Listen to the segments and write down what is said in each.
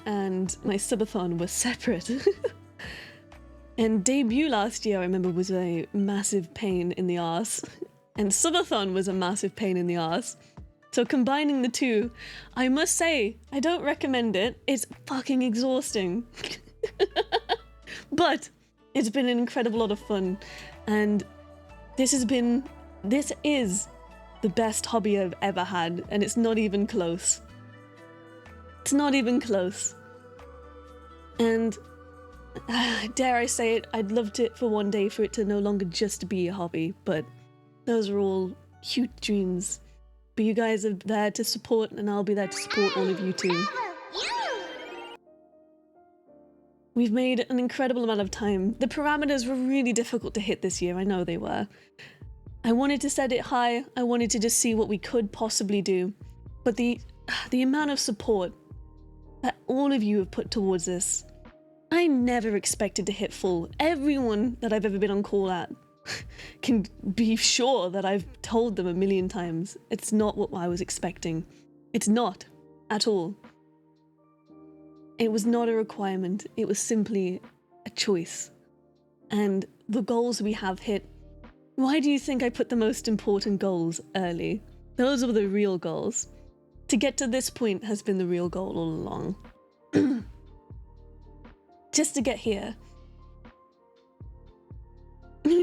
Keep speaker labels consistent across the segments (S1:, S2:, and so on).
S1: and my subathon were separate. And debut last year, I remember, was a massive pain in the arse. And subathon was a massive pain in the arse. So combining the two, I must say, I don't recommend it. It's fucking exhausting. But it's been an incredible lot of fun. And this is the best hobby I've ever had. And it's not even close. It's not even close. And dare I say it, I'd loved it for one day for it to no longer just be a hobby, but those are all cute dreams. But you guys are there to support, and I'll be there to support all of you too. We've made an incredible amount of time. The parameters were really difficult to hit this year, I know they were. I wanted to set it high, I wanted to just see what we could possibly do. But the amount of support that all of you have put towards this, I never expected to hit full. Everyone that I've ever been on call at can be sure that I've told them a million times. It's not what I was expecting. It's not at all. It was not a requirement. It was simply a choice. And the goals we have hit, why do you think I put the most important goals early? Those are the real goals. To get to this point has been the real goal all along. Just to get here.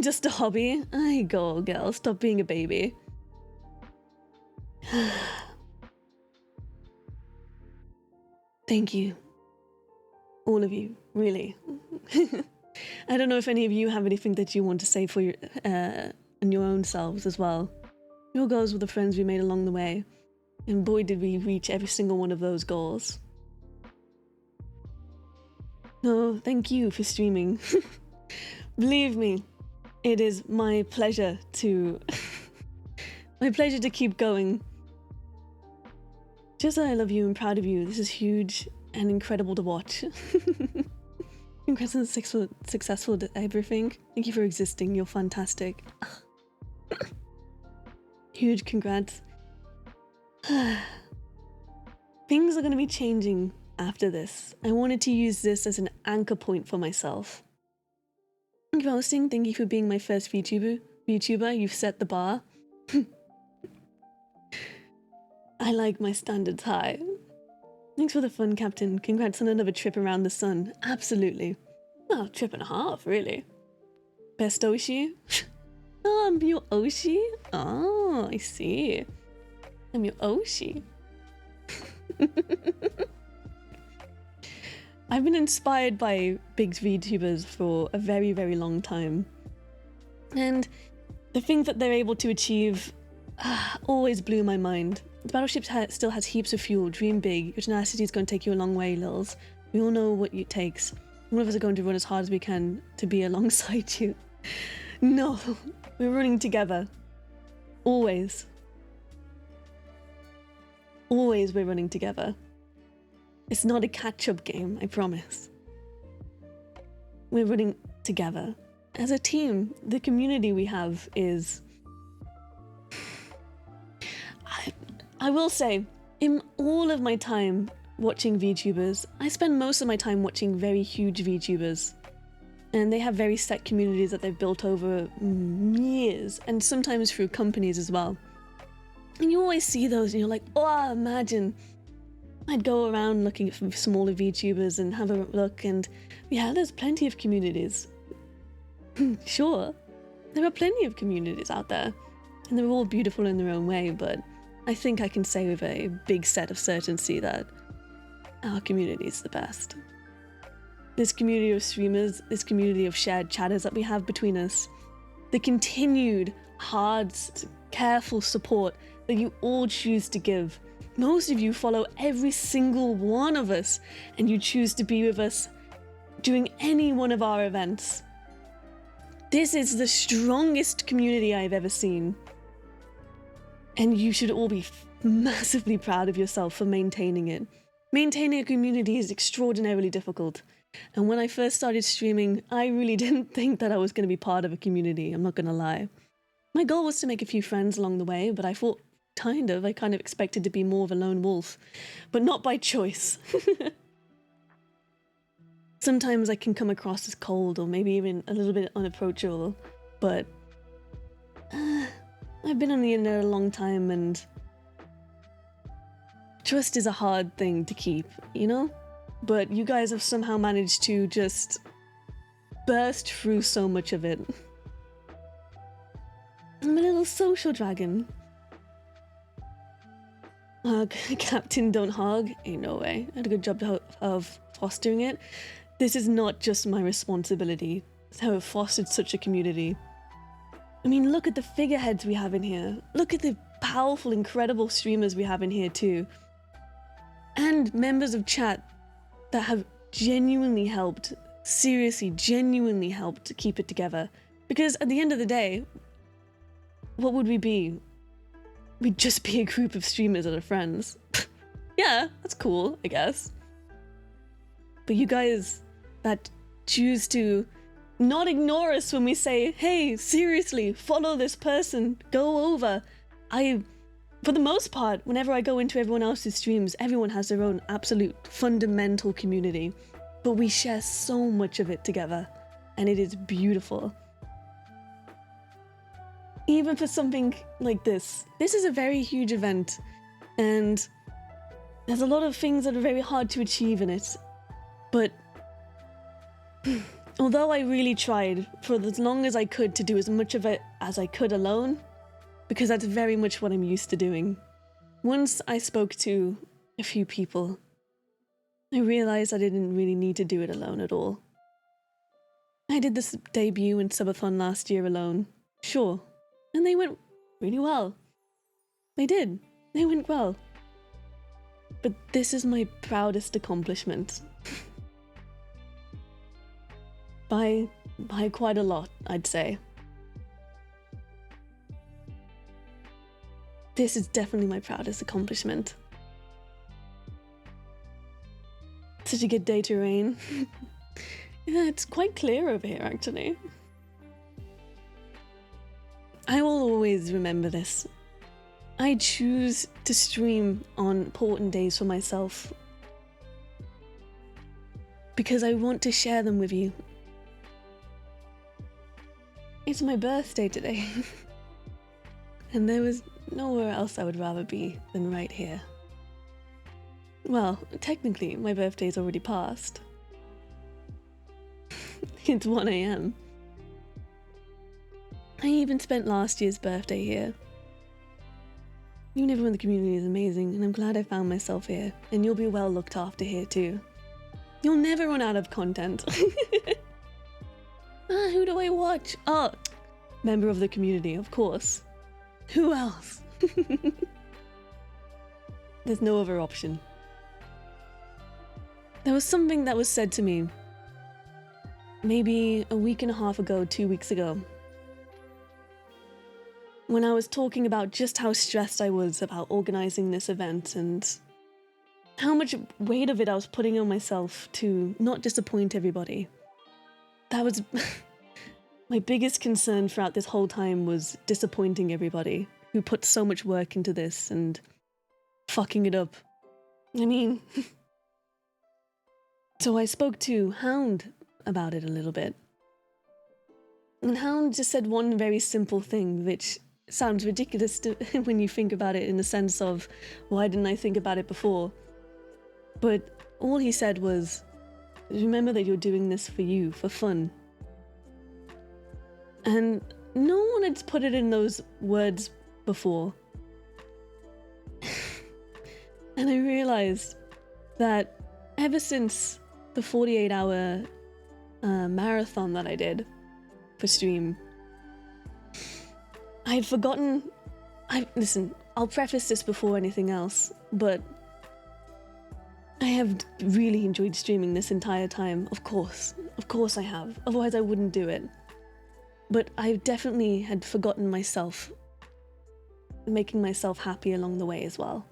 S1: Just a hobby? Ay, go, girl, stop being a baby. Thank you. All of you, really. I don't know if any of you have anything that you want to say for your own selves as well. Your goals were the friends we made along the way. And boy, did we reach every single one of those goals. No, thank you for streaming. Believe me, it is my pleasure to keep going. Just that I love you and proud of you. This is huge and incredible to watch. Congrats on successful everything. Thank you for existing. You're fantastic. Huge congrats. Things are going to be changing after this. I wanted to use this as an anchor point for myself. Thank you for hosting. Thank you for being my first VTuber. You've set the bar. I like my standards high. Thanks for the fun, Captain. Congrats on another trip around the sun. Absolutely. Well, trip and a half, really. Best Oshi? Oh, I'm your Oshi? Oh, I see. I'm your Oshi. I've been inspired by big VTubers for a very, very long time. And the things that they're able to achieve always blew my mind. The battleship still has heaps of fuel. Dream big. Your tenacity is going to take you a long way, Lils. We all know what it takes. One of us are going to run as hard as we can to be alongside you. No, we're running together. Always. Always we're running together. It's not a catch-up game, I promise. We're running together. As a team, the community we have is... I will say, in all of my time watching VTubers, I spend most of my time watching very huge VTubers. And they have very set communities that they've built over years, and sometimes through companies as well. And you always see those and you're like, oh, imagine. I'd go around looking at smaller VTubers and have a look, and yeah, there's plenty of communities. Sure, there are plenty of communities out there, and they're all beautiful in their own way, but I think I can say with a big set of certainty that our community is the best. This community of streamers, this community of shared chatters that we have between us, the continued, hard, careful support that you all choose to give. Most of you follow every single one of us, and you choose to be with us during any one of our events. This is the strongest community I've ever seen. And you should all be massively proud of yourself for maintaining it. Maintaining a community is extraordinarily difficult. And when I first started streaming, I really didn't think that I was going to be part of a community, I'm not going to lie. My goal was to make a few friends along the way, but I thought I kind of expected to be more of a lone wolf, but not by choice. sometimes I can come across as cold or maybe even a little bit unapproachable, but I've been on the internet a long time, and trust is a hard thing to keep, you know? But you guys have somehow managed to just burst through so much of it. I'm a little social dragon. Captain don't hog? Ain't no way. I had a good job of fostering it. This is not just my responsibility. It's how I've fostered such a community. I mean, look at the figureheads we have in here. Look at the powerful, incredible streamers we have in here too. And members of chat that have genuinely helped, seriously, genuinely helped to keep it together. Because at the end of the day, what would we be? We'd just be a group of streamers that are friends. Yeah, that's cool, I guess. But you guys that choose to not ignore us when we say, hey, seriously, follow this person, go over. For the most part, whenever I go into everyone else's streams, everyone has their own absolute fundamental community. But we share so much of it together, and it is beautiful. Even for something like this is a very huge event, and there's a lot of things that are very hard to achieve in it. But although I really tried for as long as I could to do as much of it as I could alone, because that's very much what I'm used to doing, once I spoke to a few people, I realized I didn't really need to do it alone at all. I did this debut and subathon last year alone, sure, and they went really well. They did. They went well. But this is my proudest accomplishment. By quite a lot, I'd say. This is definitely my proudest accomplishment. Such a good day to rain. Yeah, it's quite clear over here, actually. I will always remember this. I choose to stream on important days for myself because I want to share them with you. It's my birthday today, and there was nowhere else I would rather be than right here. Well, technically, my birthday's already passed. It's 1 AM. I even spent last year's birthday here. You and everyone in the community is amazing, and I'm glad I found myself here, and you'll be well looked after here too. You'll never run out of content. Who do I watch? Oh, member of the community, of course. Who else? There's no other option. There was something that was said to me maybe a week and a half ago, 2 weeks ago, when I was talking about just how stressed I was about organizing this event and how much weight of it I was putting on myself to not disappoint everybody. That was my biggest concern throughout this whole time, was disappointing everybody who put so much work into this and fucking it up. I mean, so I spoke to Hound about it a little bit. And Hound just said one very simple thing, which sounds ridiculous when you think about it in the sense of, why didn't I think about it before? But all he said was, remember that you're doing this for you, for fun. And no one had put it in those words before. And I realized that ever since the 48-hour marathon that I did for stream, I had forgotten. Listen, I'll preface this before anything else, but I have really enjoyed streaming this entire time. Of course I have. Otherwise I wouldn't do it. But I definitely had forgotten myself, making myself happy along the way as well.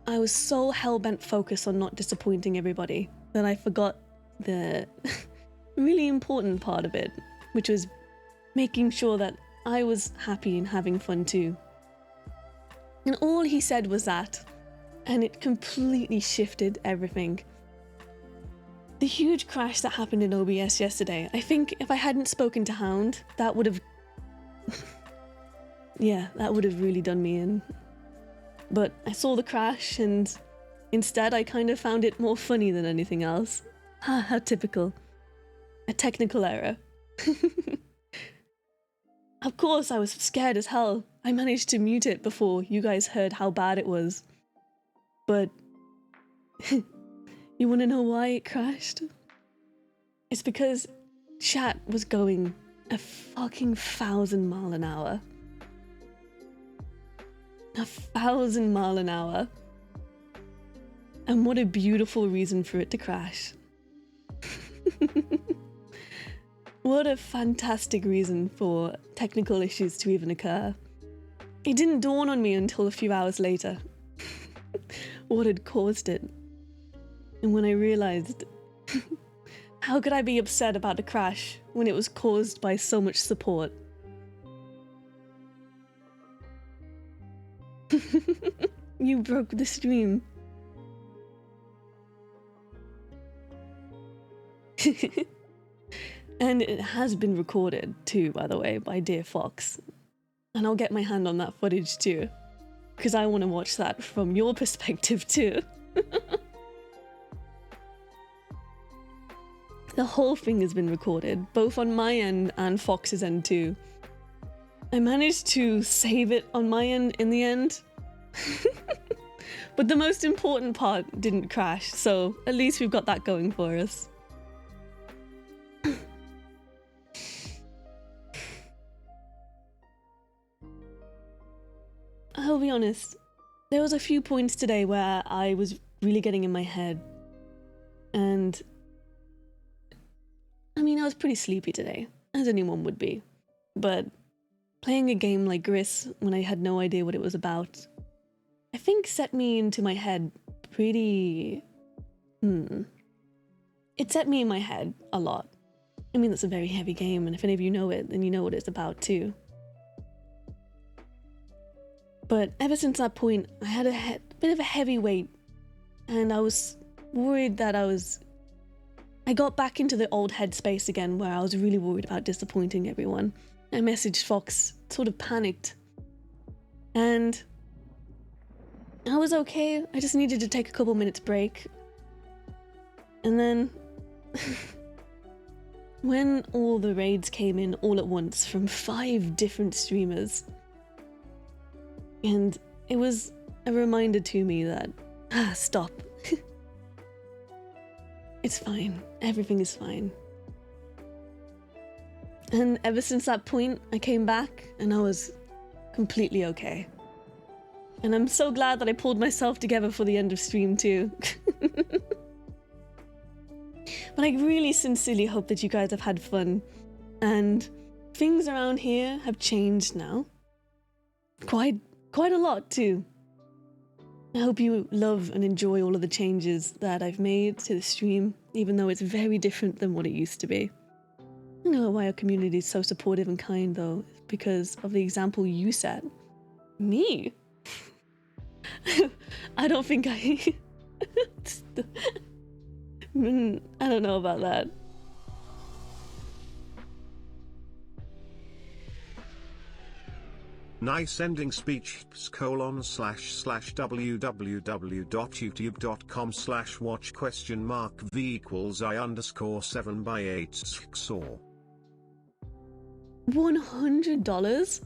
S1: I was so hell-bent focused on not disappointing everybody that I forgot the really important part of it, which was making sure that I was happy and having fun too. And all he said was that, and it completely shifted everything. The huge crash that happened in OBS yesterday, I think if I hadn't spoken to Hound, that would have... yeah, that would have really done me in. But I saw the crash and instead I kind of found it more funny than anything else. Ah, how typical. A technical error. Of course, I was scared as hell. I managed to mute it before you guys heard how bad it was. But... you want to know why it crashed? It's because chat was going a fucking 1,000 mile an hour. 1,000 mile an hour. And what a beautiful reason for it to crash. What a fantastic reason for technical issues to even occur. It didn't dawn on me until a few hours later what had caused it. And when I realized, how could I be upset about a crash when it was caused by so much support? You broke the stream. And it has been recorded too, by the way, by Dear Fox. And I'll get my hand on that footage too, because I want to watch that from your perspective too. The whole thing has been recorded, both on my end and Fox's end too. I managed to save it on my end in the end. But the most important part didn't crash, so at least we've got that going for us. I'll be honest, there was a few points today where I was really getting in my head. And I mean, I was pretty sleepy today, as anyone would be. But playing a game like Gris when I had no idea what it was about, I think set me into my head pretty... It set me in my head a lot. I mean, that's a very heavy game, and if any of you know it, then you know what it's about too. But ever since that point, I had a bit of a heavy weight, and I was worried that I got back into the old headspace again where I was really worried about disappointing everyone. I messaged Fox, sort of panicked. And I was okay, I just needed to take a couple minutes break. And then when all the raids came in all at once from 5 different streamers, and it was a reminder to me that, stop. It's fine. Everything is fine. And ever since that point, I came back and I was completely okay. And I'm so glad that I pulled myself together for the end of stream too. But I really sincerely hope that you guys have had fun. And things around here have changed now. Quite a lot too. I hope you love and enjoy all of the changes that I've made to the stream, even though it's very different than what it used to be. I know why our community is so supportive and kind though, is because of the example you set. Me? I don't think I don't know about that.
S2: Nice ending speech www.youtube.com/watch?v=I_7/8
S1: $100?